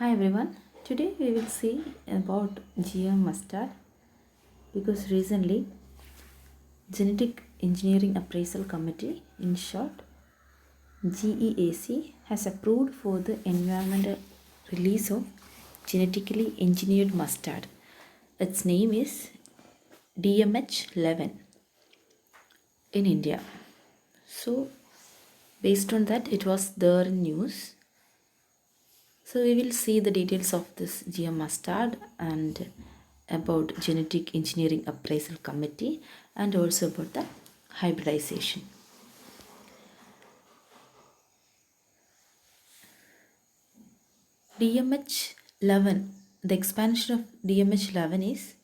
Hi everyone. Today we will see about GM mustard because recently Genetic Engineering Appraisal Committee, in short GEAC, has approved for the environmental release of genetically engineered mustard. Its name is DMH-11 in India. So based on that, it was there in news. So we will see the details of this GM mustard and about Genetic Engineering Appraisal Committee and also about the hybridization. DMH-11, the expansion of DMH-11 is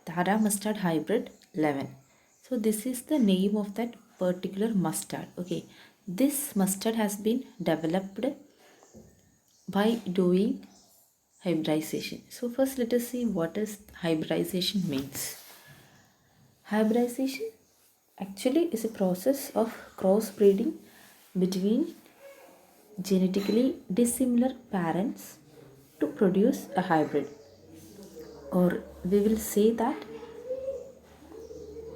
Dhara mustard hybrid 11. So this is the name of that particular mustard. Okay, this mustard has been developed by doing hybridization. So first let us see what is hybridization means. Hybridization actually is a process of crossbreeding between genetically dissimilar parents to produce a hybrid. Or we will say that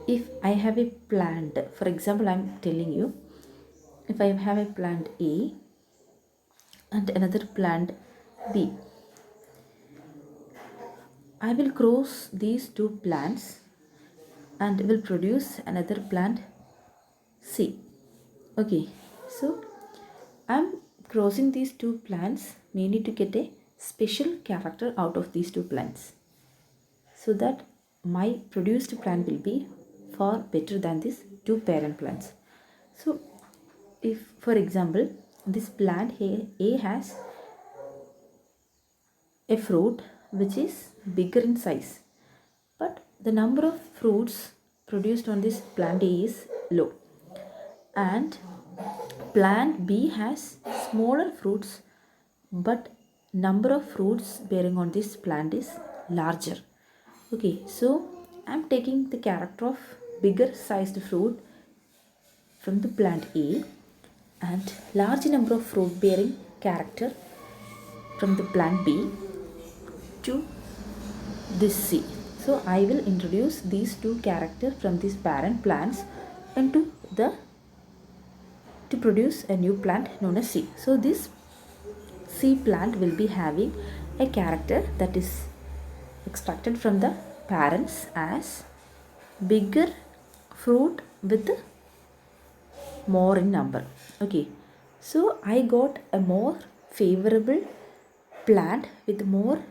if I have a plant, for example, I am telling you, if I have a plant A and another plant B, I will cross these two plants and will produce another plant C. Okay, so I'm crossing these two plants mainly to get a special character out of these two plants so that my produced plant will be far better than these two parent plants. So if for example this plant here A has a fruit which is bigger in size, but the number of fruits produced on this plant A is low, and plant B has smaller fruits but number of fruits bearing on this plant is larger. Okay, so I'm taking the character of bigger sized fruit from the plant A and large number of fruit bearing character from the plant B to this C. So I will introduce these two characters from these parent plants into the to produce a new plant known as C. So this C plant will be having a character that is extracted from the parents as bigger fruit with more in number. Okay, so I got a more favorable plant with more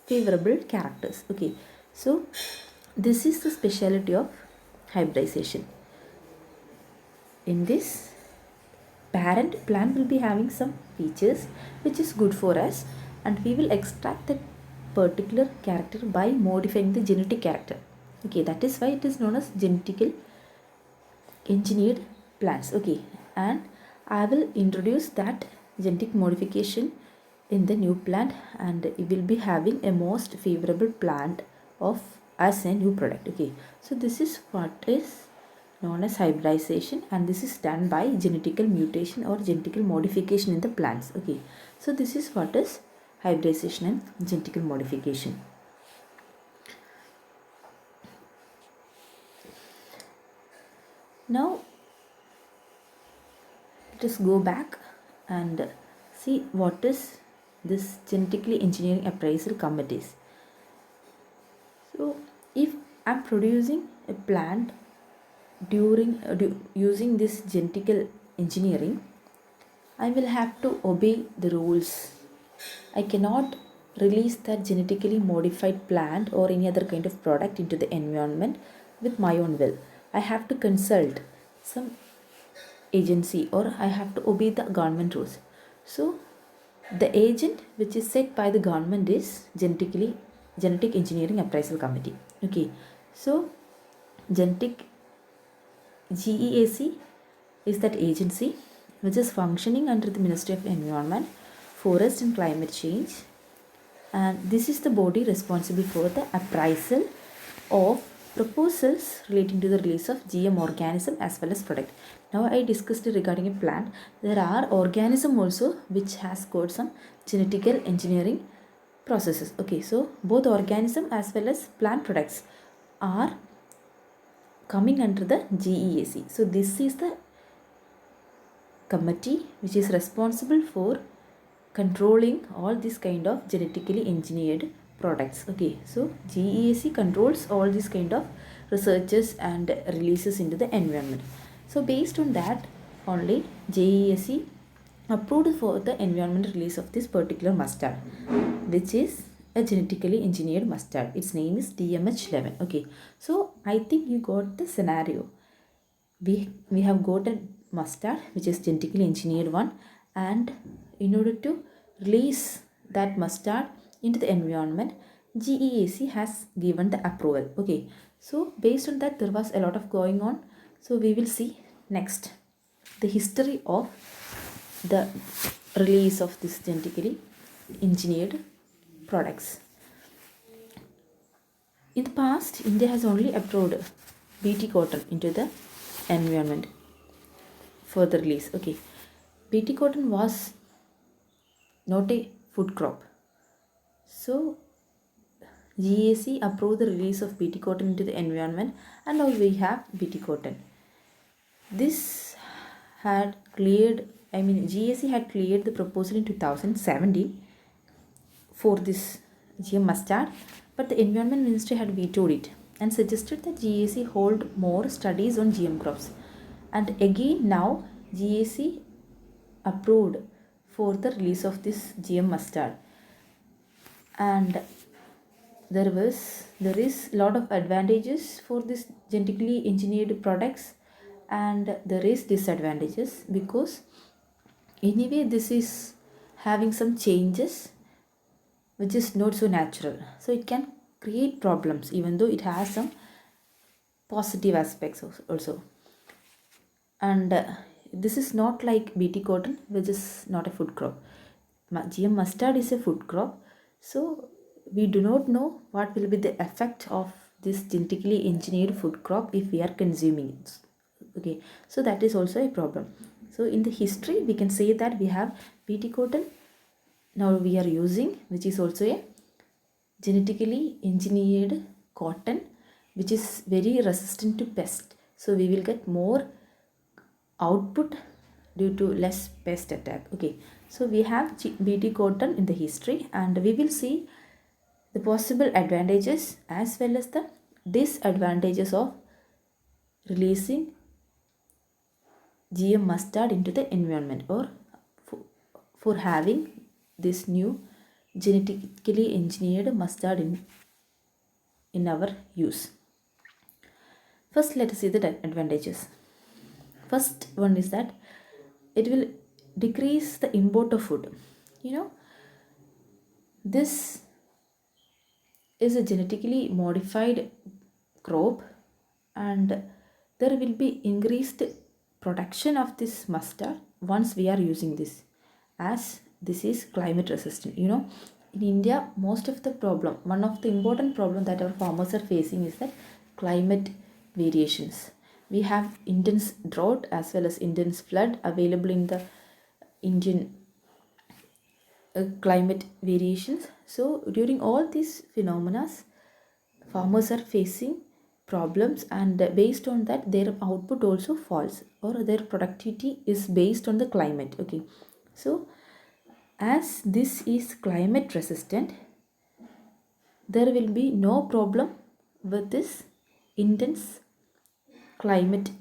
favorable characters. Okay, so this is the speciality of hybridization. In this, parent plant will be having some features which is good for us, and we will extract that particular character by modifying the genetic character. Okay, that is why it is known as genetical engineered plants. Okay, and I will introduce that genetic modification in the new plant, and it will be having a most favorable plant of as a new product. Okay, so this is what is known as hybridization, and this is done by genetical mutation or genetical modification in the plants. Okay, so this is what is hybridization and genetical modification. Now let us go back and see what is this genetically engineering appraisal committees. So if I'm producing a plant during using this genetical engineering, I will have to obey the rules. I cannot release that genetically modified plant or any other kind of product into the environment with my own will. I have to consult some agency or I have to obey the government rules. So the agent which is set by the government is Genetic Engineering Appraisal Committee. Okay, so genetic GEAC is that agency which is functioning under the Ministry of Environment, Forest and Climate Change, and this is the body responsible for the appraisal of proposals relating to the release of GM organism as well as product. Now I discussed regarding a plant. There are organism also which has got some genetical engineering processes. Okay, so both organism as well as plant products are coming under the GEAC. So this is the committee which is responsible for controlling all this kind of genetically engineered products. Okay, so GEAC controls all this kind of researches and releases into the environment. So based on that only, GEAC approved for the environment release of this particular mustard, which is a genetically engineered mustard. Its name is DMH-11. Okay, so I think you got the scenario. We have got a mustard which is genetically engineered one, and in order to release that mustard into the environment, GEAC has given the approval. Okay, so based on that there was a lot of going on. So we will see next the history of the release of this genetically engineered products. In the past, India has only approved BT cotton into the environment for the release. Okay, BT cotton was not a food crop. So GAC approved the release of BT cotton into the environment, and now we have BT cotton. This had cleared, GAC had cleared the proposal in 2017 for this GM mustard, but the Environment Ministry had vetoed it and suggested that GAC hold more studies on GM crops. And again now GAC approved for the release of this GM mustard, and there is a lot of advantages for this genetically engineered products, and there is disadvantages because anyway this is having some changes which is not so natural, so it can create problems even though it has some positive aspects also. And this is not like BT cotton, which is not a food crop. GM mustard is a food crop, so we do not know what will be the effect of this genetically engineered food crop if we are consuming it. Okay, so that is also a problem. So in the history we can say that we have BT cotton now we are using, which is also a genetically engineered cotton which is very resistant to pest, so we will get more output due to less pest attack. Okay, so we have BT cotton in the history, and we will see the possible advantages as well as the disadvantages of releasing GM mustard into the environment, or for having this new genetically engineered mustard in our use. First, let us see the advantages. First one is that it will decrease the import of food. This is a genetically modified crop, and there will be increased production of this mustard once we are using this, as this is climate resistant. In India, one of the important problem that our farmers are facing is that climate variations. We have intense drought as well as intense flood available in the Indian climate variations. So during all these phenomena, farmers are facing problems, and based on that their output also falls, or their productivity is based on the climate. Okay, so as this is climate resistant, there will be no problem with this intense climate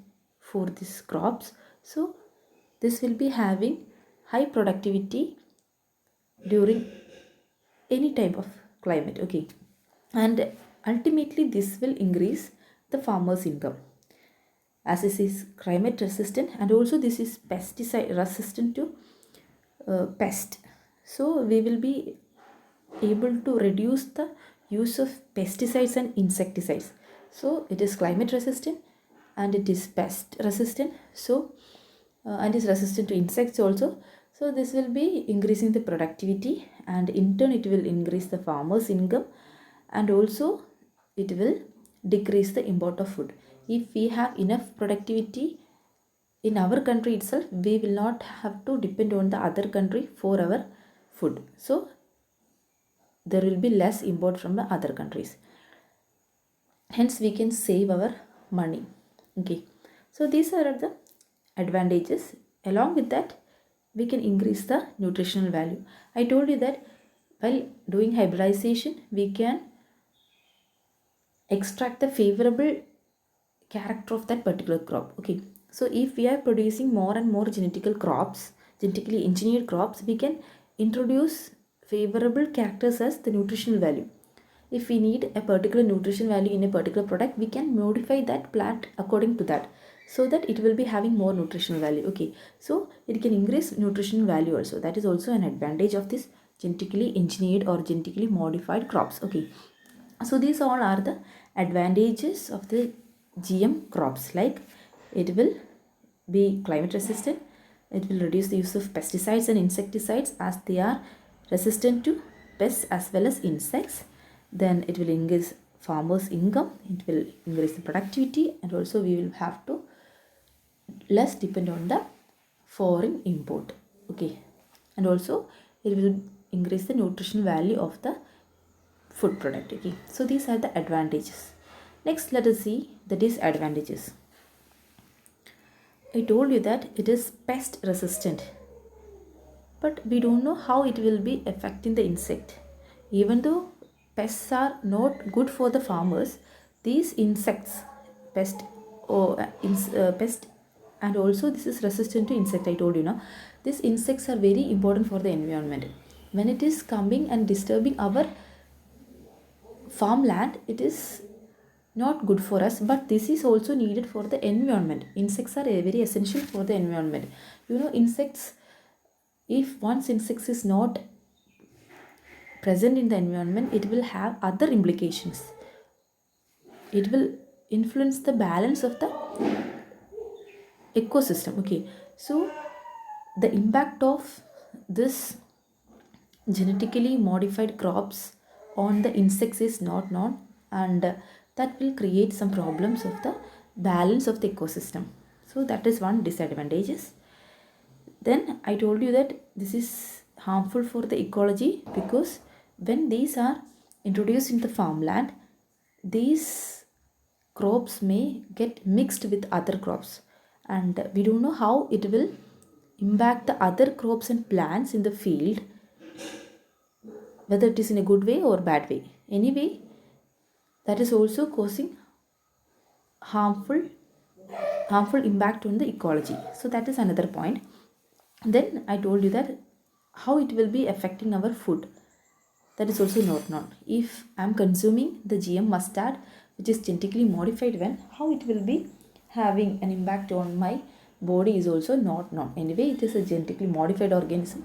for these crops. So this will be having high productivity during any type of climate. Okay, and ultimately this will increase the farmer's income, as this is climate resistant, and also this is pesticide resistant to pest. So we will be able to reduce the use of pesticides and insecticides. So it is climate resistant and it is pest resistant, so and is resistant to insects also. So this will be increasing the productivity, and in turn it will increase the farmer's income, and also it will decrease the import of food. If we have enough productivity in our country itself, we will not have to depend on the other country for our food. So there will be less import from the other countries. Hence we can save our money. Okay, so these are the advantages. Along with that, we can increase the nutritional value. I told you that while doing hybridization, we can extract the favorable character of that particular crop. Okay, so if we are producing more and more genetically engineered crops, we can introduce favorable characters as the nutritional value. If we need a particular nutrition value in a particular product, we can modify that plant according to that, so that it will be having more nutritional value. Okay, so it can increase nutritional value also. That is also an advantage of this genetically engineered or genetically modified crops. Okay, so these all are the advantages of the GM crops. Like, it will be climate resistant, it will reduce the use of pesticides and insecticides as they are resistant to pests as well as insects. Then it will increase farmers' income, it will increase the productivity, and also we will have to less depend on the foreign import. Okay, and also it will increase the nutritional value of the food product. Okay, so these are the advantages. Next, let us see the disadvantages. I told you that it is pest resistant, but we don't know how it will be affecting the insect. Even though pests are not good for the farmers, these insects, pest pest, and also this is resistant to insect. I told you now, these insects are very important for the environment. When it is coming and disturbing our farmland, it is not good for us, but this is also needed for the environment. Insects are very essential for the environment. Insects, if once insects is not present in the environment, it will have other implications. It will influence the balance of the ecosystem. Okay, so the impact of this genetically modified crops on the insects is not known, and that will create some problems of the balance of the ecosystem. So that is one disadvantages. Then I told you that this is harmful for the ecology, because when these are introduced in the farmland, these crops may get mixed with other crops, and we don't know how it will impact the other crops and plants in the field, whether it is in a good way or bad way. Anyway, that is also causing harmful impact on the ecology. So that is another point. Then I told you that how it will be affecting our food, that is also not known. If I am consuming the GM mustard which is genetically modified, when how it will be having an impact on my body is also not known. Anyway, it is a genetically modified organism,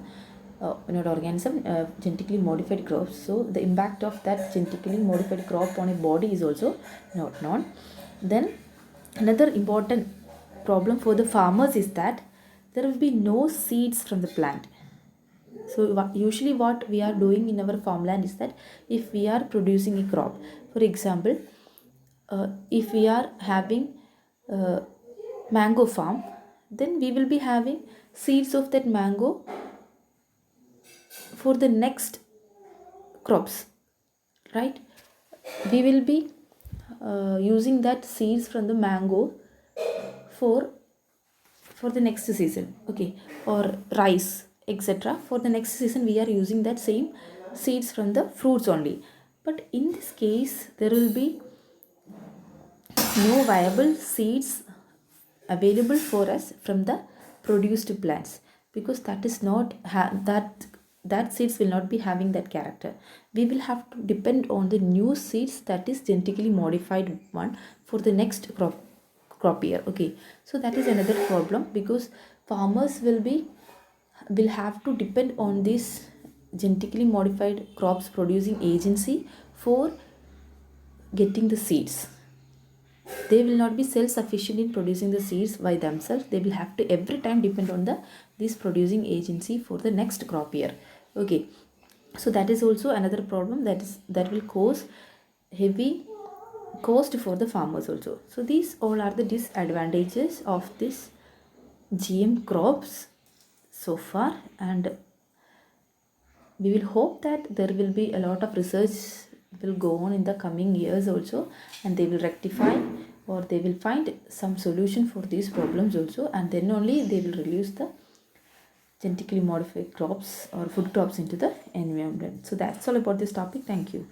genetically modified crops, so the impact of that genetically modified crop on a body is also not known. Then another important problem for the farmers is that there will be no seeds from the plant. So usually what we are doing in our farmland is that if we are producing a crop, for example, if we are having a mango farm, then we will be having seeds of that mango for the next crops, right? We will be using that seeds from the mango for the next season. Okay, or rice, etc. For the next season we are using that same seeds from the fruits only. But in this case, there will be no viable seeds available for us from the produced plants, because that is not that seeds will not be having that character. We will have to depend on the new seeds, that is genetically modified one, for the next crop year. Okay, so that is another problem, because farmers will have to depend on this genetically modified crops producing agency for getting the seeds. They will not be self-sufficient in producing the seeds by themselves. They will have to every time depend on this producing agency for the next crop year. Okay, so that is also another problem that will cause heavy cost for the farmers also. So these all are the disadvantages of this GM crops so far, and we will hope that there will be a lot of research will go on in the coming years also, and they will rectify or they will find some solution for these problems also, and then only they will release the genetically modified crops or food crops into the environment. So that's all about this topic. Thank you.